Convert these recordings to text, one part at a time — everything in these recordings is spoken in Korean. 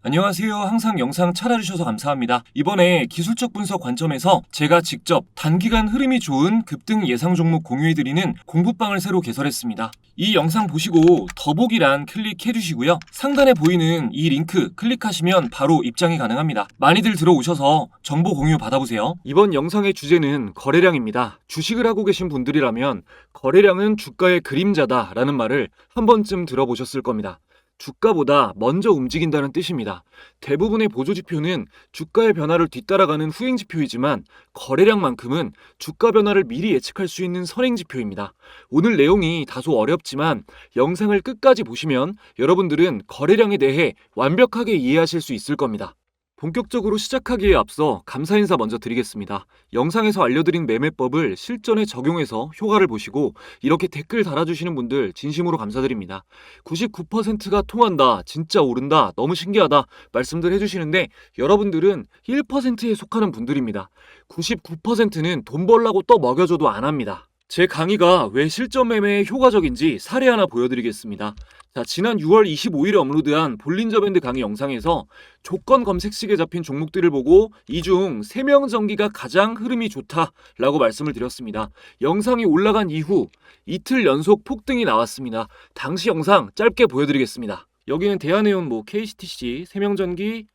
안녕하세요. 항상 영상 찾아주셔서 감사합니다. 이번에 기술적 분석 관점에서 제가 직접 단기간 흐름이 좋은 급등 예상 종목 공유해드리는 공부방을 새로 개설했습니다. 이 영상 보시고 더보기란 클릭해주시고요. 상단에 보이는 이 링크 클릭하시면 바로 입장이 가능합니다. 많이들 들어오셔서 정보 공유 받아보세요. 이번 영상의 주제는 거래량입니다. 주식을 하고 계신 분들이라면 거래량은 주가의 그림자다 라는 말을 한 번쯤 들어보셨을 겁니다. 주가보다 먼저 움직인다는 뜻입니다. 대부분의 보조지표는 주가의 변화를 뒤따라가는 후행지표이지만 거래량만큼은 주가 변화를 미리 예측할 수 있는 선행지표입니다. 오늘 내용이 다소 어렵지만 영상을 끝까지 보시면 여러분들은 거래량에 대해 완벽하게 이해하실 수 있을 겁니다. 본격적으로 시작하기에 앞서 감사 인사 먼저 드리겠습니다. 영상에서 알려드린 매매법을 실전에 적용해서 효과를 보시고 이렇게 댓글 달아주시는 분들 진심으로 감사드립니다. 99%가 통한다, 진짜 오른다, 너무 신기하다 말씀들 해주시는데 여러분들은 1%에 속하는 분들입니다. 99%는 돈 벌라고 또 먹여줘도 안 합니다. 제 강의가 왜 실전 매매에 효과적인지 사례 하나 보여드리겠습니다. 자, 지난 6월 25일에 업로드한 볼린저 밴드 강의 영상에서 조건 검색식에 잡힌 종목들을 보고 이 중 세명전기가 가장 흐름이 좋다라고 말씀을 드렸습니다. 영상이 올라간 이후 이틀 연속 폭등이 나왔습니다. 당시 영상 짧게 보여드리겠습니다. 여기는 대한해운 KCTC, 세명전기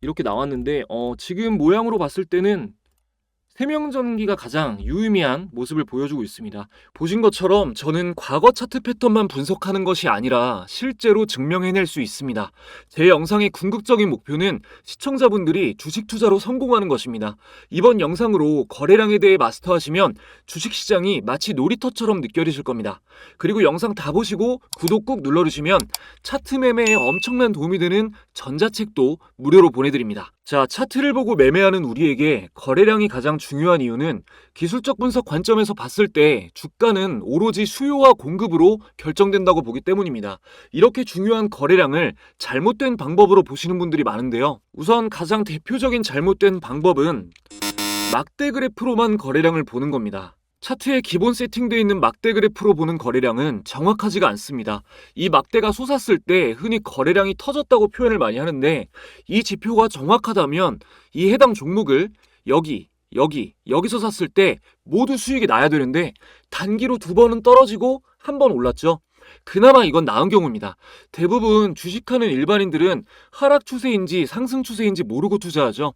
이렇게 나왔는데 지금 모양으로 봤을 때는 세명전기가 가장 유의미한 모습을 보여주고 있습니다. 보신 것처럼 저는 과거 차트 패턴만 분석하는 것이 아니라 실제로 증명해낼 수 있습니다. 제 영상의 궁극적인 목표는 시청자분들이 주식 투자로 성공하는 것입니다. 이번 영상으로 거래량에 대해 마스터하시면 주식시장이 마치 놀이터처럼 느껴지실 겁니다. 그리고 영상 다 보시고 구독 꾹 눌러주시면 차트 매매에 엄청난 도움이 되는 전자책도 무료로 보내드립니다. 자, 차트를 보고 매매하는 우리에게 거래량이 가장 중요한 이유는 기술적 분석 관점에서 봤을 때 주가는 오로지 수요와 공급으로 결정된다고 보기 때문입니다. 이렇게 중요한 거래량을 잘못된 방법으로 보시는 분들이 많은데요. 우선 가장 대표적인 잘못된 방법은 막대 그래프로만 거래량을 보는 겁니다. 차트에 기본 세팅되어 있는 막대 그래프로 보는 거래량은 정확하지가 않습니다. 이 막대가 솟았을 때 흔히 거래량이 터졌다고 표현을 많이 하는데 이 지표가 정확하다면 이 해당 종목을 여기서 샀을 때 모두 수익이 나야 되는데 단기로 2번은 떨어지고 1번 올랐죠. 그나마 이건 나은 경우입니다. 대부분 주식하는 일반인들은 하락 추세인지 상승 추세인지 모르고 투자하죠.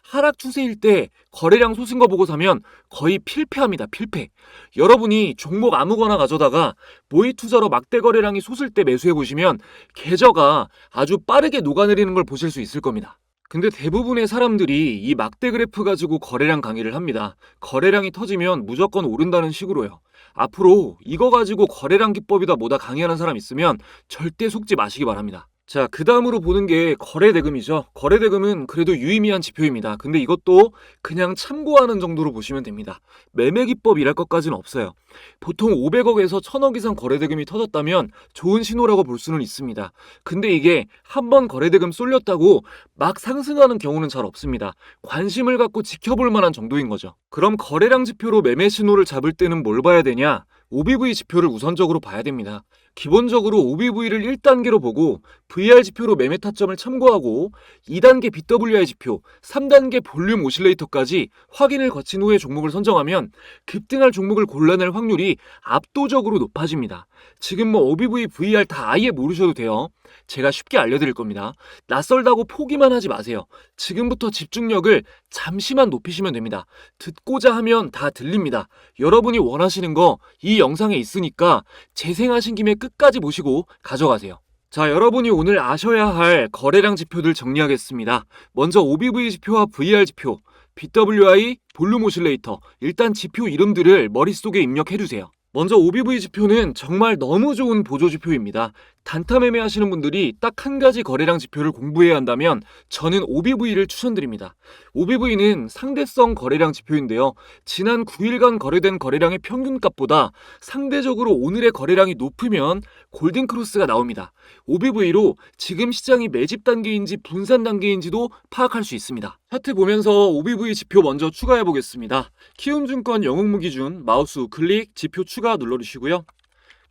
하락 추세일 때 거래량 솟은 거 보고 사면 거의 필패합니다. 필패. 여러분이 종목 아무거나 가져다가 모의 투자로 막대 거래량이 솟을 때 매수해 보시면 계저가 아주 빠르게 녹아내리는 걸 보실 수 있을 겁니다. 근데 대부분의 사람들이 이 막대 그래프 가지고 거래량 강의를 합니다. 거래량이 터지면 무조건 오른다는 식으로요. 앞으로 이거 가지고 거래량 기법이다 뭐다 강의하는 사람 있으면 절대 속지 마시기 바랍니다. 자, 그 다음으로 보는 게 거래대금이죠. 거래대금은 그래도 유의미한 지표입니다. 근데 이것도 그냥 참고하는 정도로 보시면 됩니다. 매매 기법이랄 것까지는 없어요. 보통 500억에서 1000억 이상 거래대금이 터졌다면 좋은 신호라고 볼 수는 있습니다. 근데 이게 한번 거래대금 쏠렸다고 막 상승하는 경우는 잘 없습니다. 관심을 갖고 지켜볼 만한 정도인 거죠. 그럼 거래량 지표로 매매 신호를 잡을 때는 뭘 봐야 되냐? OBV 지표를 우선적으로 봐야 됩니다. 기본적으로 OBV를 1단계로 보고 VR 지표로 매매 타점을 참고하고 2단계 BWI 지표, 3단계 볼륨 오실레이터까지 확인을 거친 후에 종목을 선정하면 급등할 종목을 골라낼 확률이 압도적으로 높아집니다. 지금 OBV, VR 다 아예 모르셔도 돼요. 제가 쉽게 알려드릴 겁니다. 낯설다고 포기만 하지 마세요. 지금부터 집중력을 잠시만 높이시면 됩니다. 듣고자 하면 다 들립니다. 여러분이 원하시는 거 이 영상에 있으니까 재생하신 김에 끝까지 보시고 가져가세요. 자, 여러분이 오늘 아셔야 할 거래량 지표들 정리하겠습니다. 먼저 OBV 지표와 VR 지표, BWI, 볼륨 오실레이터, 일단 지표 이름들을 머릿속에 입력해주세요. 먼저 OBV 지표는 정말 너무 좋은 보조지표입니다. 단타 매매하시는 분들이 딱 한 가지 거래량 지표를 공부해야 한다면 저는 OBV를 추천드립니다. OBV는 상대성 거래량 지표인데요. 지난 9일간 거래된 거래량의 평균값보다 상대적으로 오늘의 거래량이 높으면 골든크로스가 나옵니다. OBV로 지금 시장이 매집 단계인지 분산 단계인지도 파악할 수 있습니다. 차트 보면서 OBV 지표 먼저 추가해 보겠습니다. 키움증권 영웅무 기준 마우스 우클릭 지표 추가 눌러주시고요.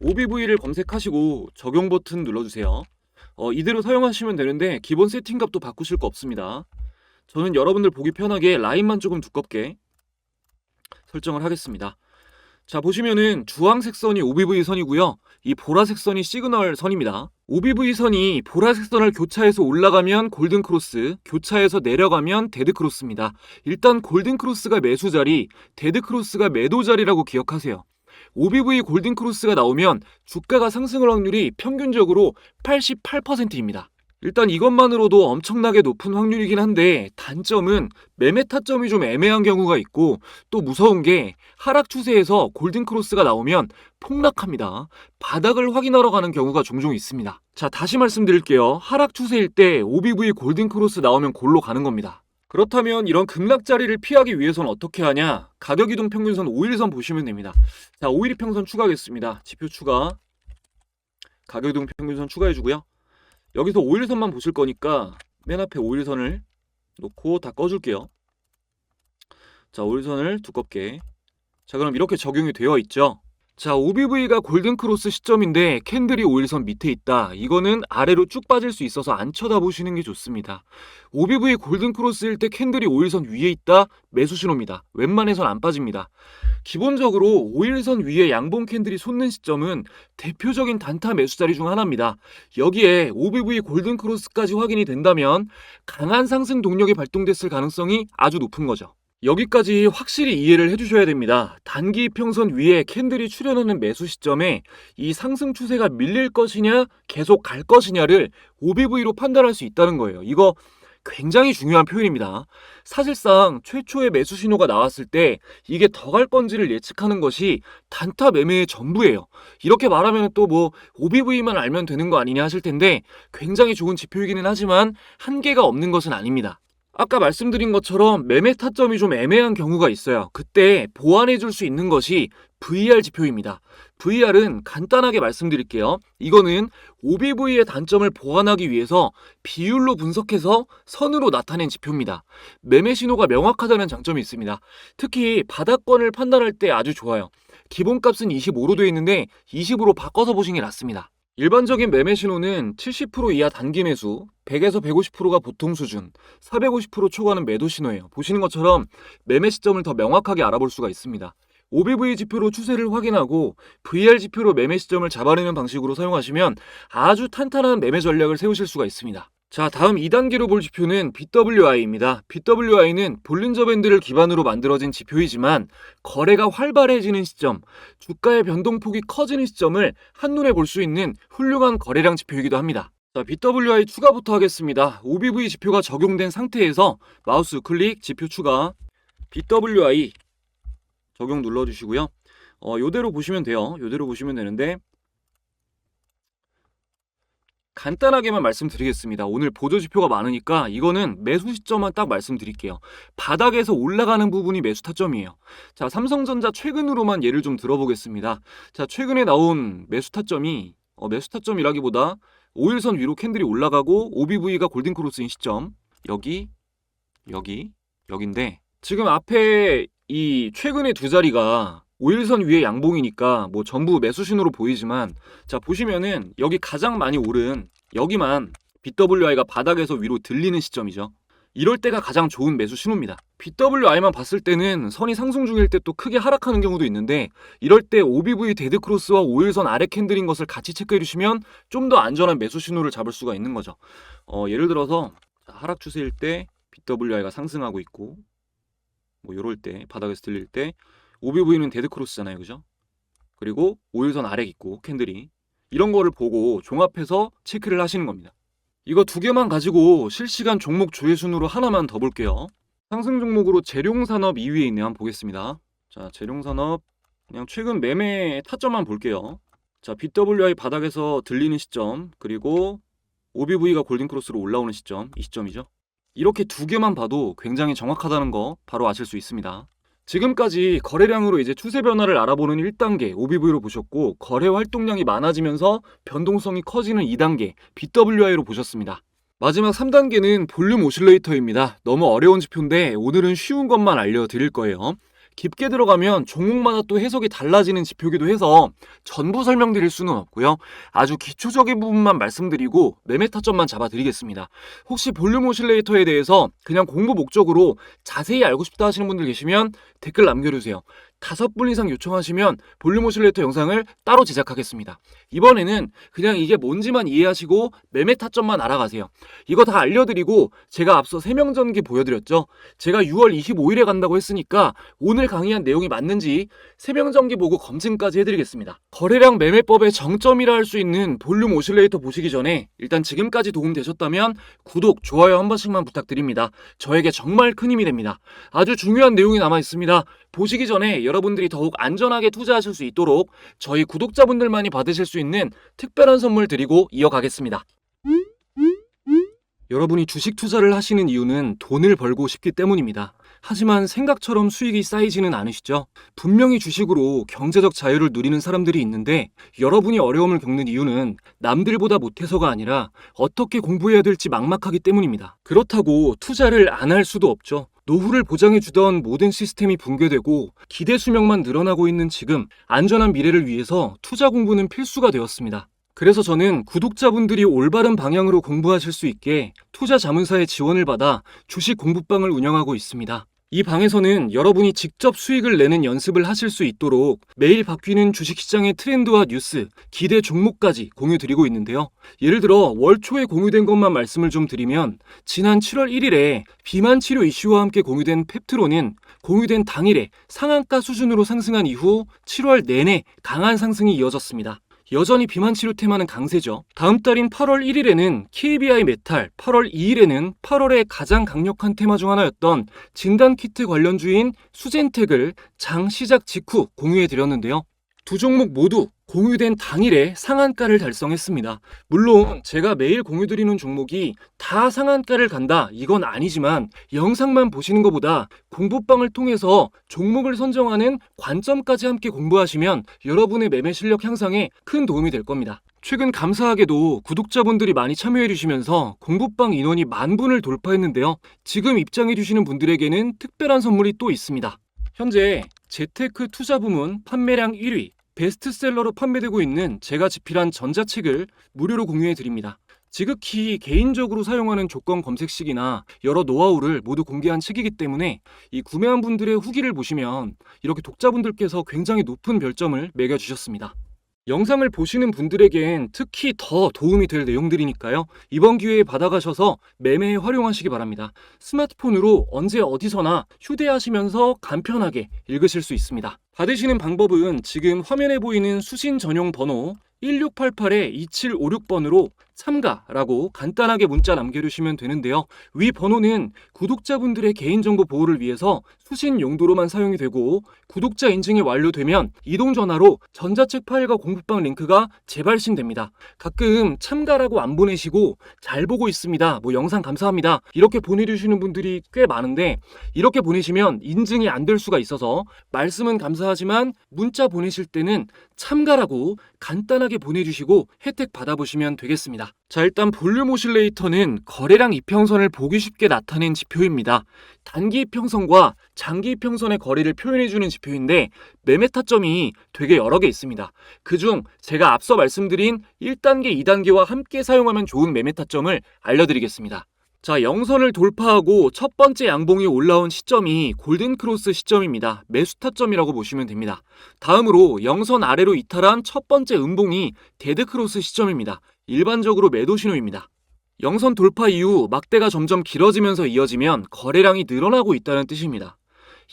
OBV를 검색하시고 적용 버튼 눌러주세요. 이대로 사용하시면 되는데 기본 세팅값도 바꾸실 거 없습니다. 저는 여러분들 보기 편하게 라인만 조금 두껍게 설정을 하겠습니다. 자, 보시면은 주황색 선이 OBV 선이고요. 이 보라색 선이 시그널 선입니다. OBV 선이 보라색 선을 교차해서 올라가면 골든크로스, 교차해서 내려가면 데드크로스입니다. 일단 골든크로스가 매수 자리, 데드크로스가 매도 자리라고 기억하세요. OBV 골든크로스가 나오면 주가가 상승할 확률이 평균적으로 88%입니다. 일단 이것만으로도 엄청나게 높은 확률이긴 한데 단점은 매매 타점이 좀 애매한 경우가 있고 또 무서운 게 하락 추세에서 골든크로스가 나오면 폭락합니다. 바닥을 확인하러 가는 경우가 종종 있습니다. 자, 다시 말씀드릴게요. 하락 추세일 때 OBV 골든크로스 나오면 골로 가는 겁니다. 그렇다면 이런 급락자리를 피하기 위해서는 어떻게 하냐? 가격이동 평균선 5일선 보시면 됩니다. 자, 5일평선 추가하겠습니다. 지표 추가, 가격이동 평균선 추가해주고요. 여기서 5일선만 보실 거니까 맨 앞에 5일선을 놓고 다 꺼줄게요. 자, 5일선을 두껍게. 자, 그럼 이렇게 적용이 되어 있죠. 자, OBV가 골든크로스 시점인데 캔들이 5일선 밑에 있다. 이거는 아래로 쭉 빠질 수 있어서 안 쳐다보시는 게 좋습니다. OBV 골든크로스일 때 캔들이 5일선 위에 있다. 매수 신호입니다. 웬만해선 안 빠집니다. 기본적으로 5일선 위에 양봉 캔들이 솟는 시점은 대표적인 단타 매수 자리 중 하나입니다. 여기에 OBV 골든크로스까지 확인이 된다면 강한 상승 동력이 발동됐을 가능성이 아주 높은 거죠. 여기까지 확실히 이해를 해주셔야 됩니다. 단기 이평선 위에 캔들이 출현하는 매수 시점에 이 상승 추세가 밀릴 것이냐 계속 갈 것이냐를 OBV로 판단할 수 있다는 거예요. 이거 굉장히 중요한 표현입니다. 사실상 최초의 매수 신호가 나왔을 때 이게 더 갈 건지를 예측하는 것이 단타 매매의 전부예요. 이렇게 말하면 또 뭐 OBV만 알면 되는 거 아니냐 하실 텐데 굉장히 좋은 지표이기는 하지만 한계가 없는 것은 아닙니다. 아까 말씀드린 것처럼 매매 타점이 좀 애매한 경우가 있어요. 그때 보완해 줄 수 있는 것이 VR 지표입니다. VR은 간단하게 말씀드릴게요. 이거는 OBV의 단점을 보완하기 위해서 비율로 분석해서 선으로 나타낸 지표입니다. 매매 신호가 명확하다는 장점이 있습니다. 특히 바닥권을 판단할 때 아주 좋아요. 기본값은 25로 되어 있는데 20으로 바꿔서 보시는 게 낫습니다. 일반적인 매매 신호는 70% 이하 단기 매수, 100에서 150%가 보통 수준, 450% 초과는 매도 신호예요. 보시는 것처럼 매매 시점을 더 명확하게 알아볼 수가 있습니다. OBV 지표로 추세를 확인하고 VR 지표로 매매 시점을 잡아내는 방식으로 사용하시면 아주 탄탄한 매매 전략을 세우실 수가 있습니다. 자, 다음 2단계로 볼 지표는 BWI입니다. BWI는 볼린저 밴드를 기반으로 만들어진 지표이지만 거래가 활발해지는 시점, 주가의 변동폭이 커지는 시점을 한눈에 볼 수 있는 훌륭한 거래량 지표이기도 합니다. 자, BWI 추가부터 하겠습니다. OBV 지표가 적용된 상태에서 마우스 클릭 지표 추가, BWI 적용 눌러주시고요. 요대로 보시면 돼요. 요대로 보시면 되는데 간단하게만 말씀드리겠습니다. 오늘 보조지표가 많으니까 이거는 매수 시점만 딱 말씀드릴게요. 바닥에서 올라가는 부분이 매수 타점이에요. 자, 삼성전자 최근으로만 예를 좀 들어보겠습니다. 자, 최근에 나온 매수 타점이 매수 타점이라기보다 5일선 위로 캔들이 올라가고 OBV가 골든크로스인 시점 여기인데 지금 앞에 이 최근의 두 자리가 5일선 위에 양봉이니까 뭐 전부 매수 신호로 보이지만 자, 보시면은 여기 가장 많이 오른 여기만 BWI가 바닥에서 위로 들리는 시점이죠. 이럴 때가 가장 좋은 매수 신호입니다. BWI만 봤을 때는 선이 상승 중일 때 또 크게 하락하는 경우도 있는데 이럴 때 OBV 데드크로스와 5일선 아래 캔들인 것을 같이 체크해 주시면 좀 더 안전한 매수 신호를 잡을 수가 있는 거죠. 예를 들어서 하락 추세일 때 BWI가 상승하고 있고 뭐 요럴 때 바닥에서 들릴 때 OBV는 데드크로스잖아요, 그죠? 그리고 5일선 아래 있고 캔들이 이런 거를 보고 종합해서 체크를 하시는 겁니다. 이거 두 개만 가지고 실시간 종목 조회 순으로 하나만 더 볼게요. 상승 종목으로 재룡산업 2위에 있네요. 한번 보겠습니다. 자, 재룡산업 그냥 최근 매매 타점만 볼게요. 자, BWI 바닥에서 들리는 시점 그리고 OBV가 골든크로스로 올라오는 시점 이 시점이죠. 이렇게 두 개만 봐도 굉장히 정확하다는 거 바로 아실 수 있습니다. 지금까지 거래량으로 이제 추세 변화를 알아보는 1단계 OBV로 보셨고, 거래 활동량이 많아지면서 변동성이 커지는 2단계 BWI로 보셨습니다. 마지막 3단계는 볼륨 오실레이터입니다. 너무 어려운 지표인데 오늘은 쉬운 것만 알려드릴 거예요. 깊게 들어가면 종목마다 또 해석이 달라지는 지표기도 해서 전부 설명드릴 수는 없고요. 아주 기초적인 부분만 말씀드리고 매매 타점만 잡아드리겠습니다. 혹시 볼륨 오실레이터에 대해서 그냥 공부 목적으로 자세히 알고 싶다 하시는 분들 계시면 댓글 남겨주세요. 5분 이상 요청하시면 볼륨 오실레이터 영상을 따로 제작하겠습니다. 이번에는 그냥 이게 뭔지만 이해하시고 매매 타점만 알아가세요. 이거 다 알려드리고 제가 앞서 세명전기 보여드렸죠. 제가 6월 25일에 간다고 했으니까 오늘 강의한 내용이 맞는지 세명전기 보고 검증까지 해드리겠습니다. 거래량 매매법의 정점이라 할 수 있는 볼륨 오실레이터 보시기 전에 일단 지금까지 도움되셨다면 구독, 좋아요 한 번씩만 부탁드립니다. 저에게 정말 큰 힘이 됩니다. 아주 중요한 내용이 남아있습니다. 보시기 전에 여러분들이 더욱 안전하게 투자하실 수 있도록 저희 구독자분들만이 받으실 수 있는 특별한 선물 드리고 이어가겠습니다. 여러분이 주식 투자를 하시는 이유는 돈을 벌고 싶기 때문입니다. 하지만 생각처럼 수익이 쌓이지는 않으시죠? 분명히 주식으로 경제적 자유를 누리는 사람들이 있는데 여러분이 어려움을 겪는 이유는 남들보다 못해서가 아니라 어떻게 공부해야 될지 막막하기 때문입니다. 그렇다고 투자를 안 할 수도 없죠. 노후를 보장해주던 모든 시스템이 붕괴되고 기대 수명만 늘어나고 있는 지금, 안전한 미래를 위해서 투자 공부는 필수가 되었습니다. 그래서 저는 구독자분들이 올바른 방향으로 공부하실 수 있게 투자 자문사의 지원을 받아 주식 공부방을 운영하고 있습니다. 이 방에서는 여러분이 직접 수익을 내는 연습을 하실 수 있도록 매일 바뀌는 주식시장의 트렌드와 뉴스, 기대 종목까지 공유드리고 있는데요. 예를 들어 월 초에 공유된 것만 말씀을 좀 드리면, 지난 7월 1일에 비만 치료 이슈와 함께 공유된 펩트론은 공유된 당일에 상한가 수준으로 상승한 이후 7월 내내 강한 상승이 이어졌습니다. 여전히 비만 치료 테마는 강세죠. 다음 달인 8월 1일에는 KBI 메탈, 8월 2일에는 8월의 가장 강력한 테마 중 하나였던 진단키트 관련주인 수젠텍을 장 시작 직후 공유해드렸는데요. 두 종목 모두 공유된 당일에 상한가를 달성했습니다. 물론 제가 매일 공유드리는 종목이 다 상한가를 간다 이건 아니지만, 영상만 보시는 것보다 공부방을 통해서 종목을 선정하는 관점까지 함께 공부하시면 여러분의 매매 실력 향상에 큰 도움이 될 겁니다. 최근 감사하게도 구독자분들이 많이 참여해 주시면서 공부방 인원이 10,000분을 돌파했는데요. 지금 입장해 주시는 분들에게는 특별한 선물이 또 있습니다. 현재 재테크 투자 부문 판매량 1위, 베스트셀러로 판매되고 있는 제가 집필한 전자책을 무료로 공유해 드립니다. 지극히 개인적으로 사용하는 조건 검색식이나 여러 노하우를 모두 공개한 책이기 때문에 이 구매한 분들의 후기를 보시면 이렇게 독자분들께서 굉장히 높은 별점을 매겨주셨습니다. 영상을 보시는 분들에겐 특히 더 도움이 될 내용들이니까요. 이번 기회에 받아가셔서 매매에 활용하시기 바랍니다. 스마트폰으로 언제 어디서나 휴대하시면서 간편하게 읽으실 수 있습니다. 받으시는 방법은 지금 화면에 보이는 수신 전용 번호 1688-2756번으로 참가라고 간단하게 문자 남겨주시면 되는데요. 위 번호는 구독자분들의 개인정보 보호를 위해서 수신 용도로만 사용이 되고, 구독자 인증이 완료되면 이동전화로 전자책 파일과 공부방 링크가 재발신됩니다. 가끔 참가라고 안 보내시고 잘 보고 있습니다, 영상 감사합니다 이렇게 보내주시는 분들이 꽤 많은데, 이렇게 보내시면 인증이 안 될 수가 있어서 말씀은 감사하지만 문자 보내실 때는 참가라고 간단하게 보내주시고 혜택 받아보시면 되겠습니다. 자, 일단 볼륨 오실레이터는 거래량 이평선을 보기 쉽게 나타낸 지표입니다. 단기 이평선과 장기 이평선의 거리를 표현해주는 지표인데 매매 타점이 되게 여러 개 있습니다. 그중 제가 앞서 말씀드린 1단계, 2단계와 함께 사용하면 좋은 매매 타점을 알려드리겠습니다. 자, 영선을 돌파하고 첫 번째 양봉이 올라온 시점이 골든크로스 시점입니다. 매수 타점이라고 보시면 됩니다. 다음으로 영선 아래로 이탈한 첫 번째 음봉이 데드크로스 시점입니다. 일반적으로 매도 신호입니다. 영선 돌파 이후 막대가 점점 길어지면서 이어지면 거래량이 늘어나고 있다는 뜻입니다.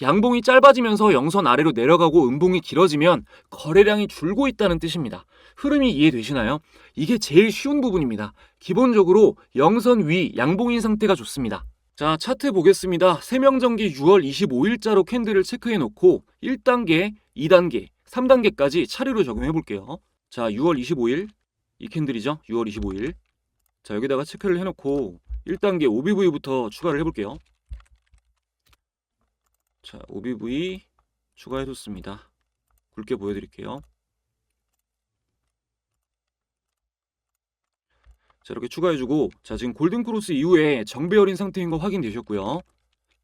양봉이 짧아지면서 영선 아래로 내려가고 음봉이 길어지면 거래량이 줄고 있다는 뜻입니다. 흐름이 이해되시나요? 이게 제일 쉬운 부분입니다. 기본적으로 영선 위 양봉인 상태가 좋습니다. 자, 차트 보겠습니다. 세명전기 6월 25일자로 캔들을 체크해 놓고 1단계, 2단계, 3단계까지 차례로 적용해 볼게요. 자, 6월 25일 이 캔들이죠. 6월 25일. 자, 여기다가 체크를 해놓고 1단계 OBV부터 추가를 해볼게요. 자, OBV 추가해뒀습니다. 굵게 보여드릴게요. 자, 이렇게 추가해주고, 자, 지금 골든크로스 이후에 정배열인 상태인 거 확인되셨고요.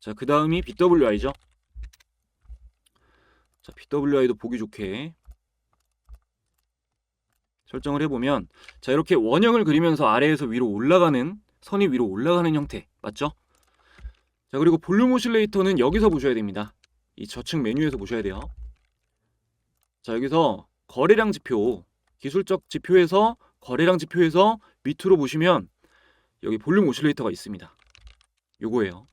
자, 그 다음이 BWI죠. 자, BWI도 보기 좋게 설정을 해보면, 자, 이렇게 원형을 그리면서 아래에서 위로 올라가는, 선이 위로 올라가는 형태 맞죠? 자, 그리고 볼륨 오실레이터는 여기서 보셔야 됩니다. 이 저측 메뉴에서 보셔야 돼요. 자, 여기서 거래량 지표, 기술적 지표에서 거래량 지표에서 밑으로 보시면 여기 볼륨 오실레이터가 있습니다. 요거예요.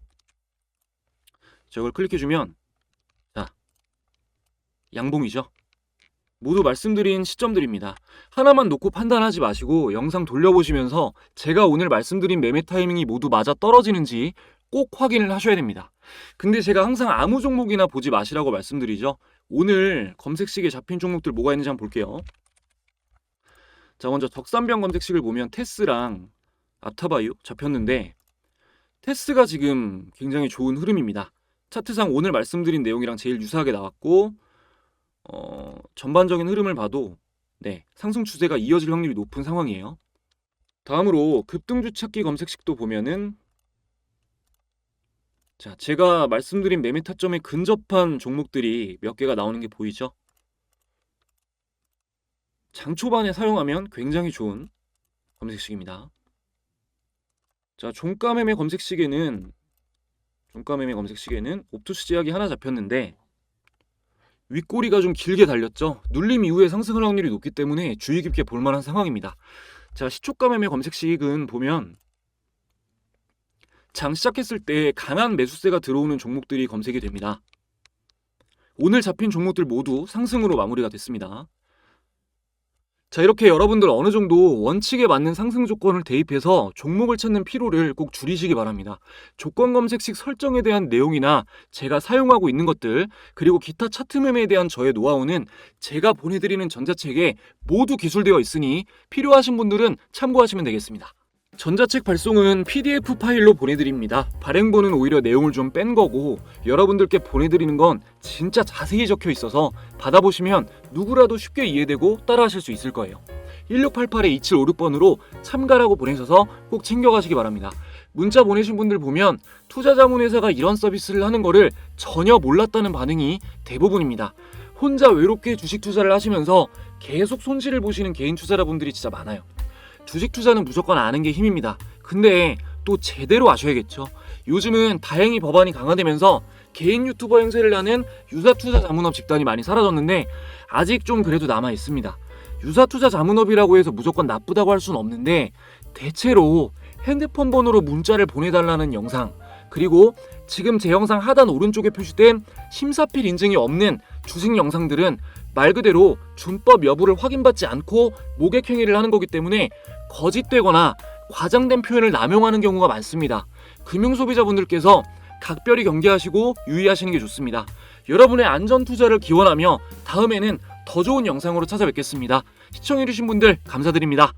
자, 이걸 클릭해주면, 자, 양봉이죠. 모두 말씀드린 시점들입니다. 하나만 놓고 판단하지 마시고 영상 돌려보시면서 제가 오늘 말씀드린 매매 타이밍이 모두 맞아 떨어지는지 꼭 확인을 하셔야 됩니다. 근데 제가 항상 아무 종목이나 보지 마시라고 말씀드리죠. 오늘 검색식에 잡힌 종목들 뭐가 있는지 한번 볼게요. 자, 먼저 적산병 검색식을 보면 테스랑 아타바이오 잡혔는데, 테스가 지금 굉장히 좋은 흐름입니다. 차트상 오늘 말씀드린 내용이랑 제일 유사하게 나왔고, 전반적인 흐름을 봐도 상승 추세가 이어질 확률이 높은 상황이에요. 다음으로 급등주 찾기 검색식도 보면은, 자, 제가 말씀드린 매매 타점에 근접한 종목들이 몇 개가 나오는 게 보이죠? 장 초반에 사용하면 굉장히 좋은 검색식입니다. 자, 종가매매 검색식에는 옵토시 제약이 하나 잡혔는데, 윗꼬리가 좀 길게 달렸죠. 눌림 이후에 상승할 확률이 높기 때문에 주의 깊게 볼만한 상황입니다. 자, 시초가 매매 검색식은 보면 장 시작했을 때 강한 매수세가 들어오는 종목들이 검색이 됩니다. 오늘 잡힌 종목들 모두 상승으로 마무리가 됐습니다. 자, 이렇게 여러분들 어느 정도 원칙에 맞는 상승 조건을 대입해서 종목을 찾는 피로를 꼭 줄이시기 바랍니다. 조건 검색식 설정에 대한 내용이나 제가 사용하고 있는 것들, 그리고 기타 차트 매매에 대한 저의 노하우는 제가 보내드리는 전자책에 모두 기술되어 있으니 필요하신 분들은 참고하시면 되겠습니다. 전자책 발송은 PDF 파일로 보내드립니다. 발행본은 오히려 내용을 좀 뺀 거고, 여러분들께 보내드리는 건 진짜 자세히 적혀 있어서 받아보시면 누구라도 쉽게 이해되고 따라하실 수 있을 거예요. 1688-2756번으로 참가라고 보내셔서 꼭 챙겨가시기 바랍니다. 문자 보내신 분들 보면 투자자문회사가 이런 서비스를 하는 거를 전혀 몰랐다는 반응이 대부분입니다. 혼자 외롭게 주식 투자를 하시면서 계속 손실을 보시는 개인 투자자분들이 진짜 많아요. 주식 투자는 무조건 아는 게 힘입니다. 근데 또 제대로 아셔야겠죠. 요즘은 다행히 법안이 강화되면서 개인 유튜버 행세를 하는 유사투자 자문업 집단이 많이 사라졌는데, 아직 좀 그래도 남아 있습니다. 유사투자 자문업이라고 해서 무조건 나쁘다고 할 수는 없는데, 대체로 핸드폰 번호로 문자를 보내달라는 영상, 그리고 지금 제 영상 하단 오른쪽에 표시된 심사필 인증이 없는 주식 영상들은 말 그대로 준법 여부를 확인받지 않고 모객 행위를 하는 거기 때문에 거짓되거나 과장된 표현을 남용하는 경우가 많습니다. 금융소비자분들께서 각별히 경계하시고 유의하시는 게 좋습니다. 여러분의 안전 투자를 기원하며 다음에는 더 좋은 영상으로 찾아뵙겠습니다. 시청해주신 분들 감사드립니다.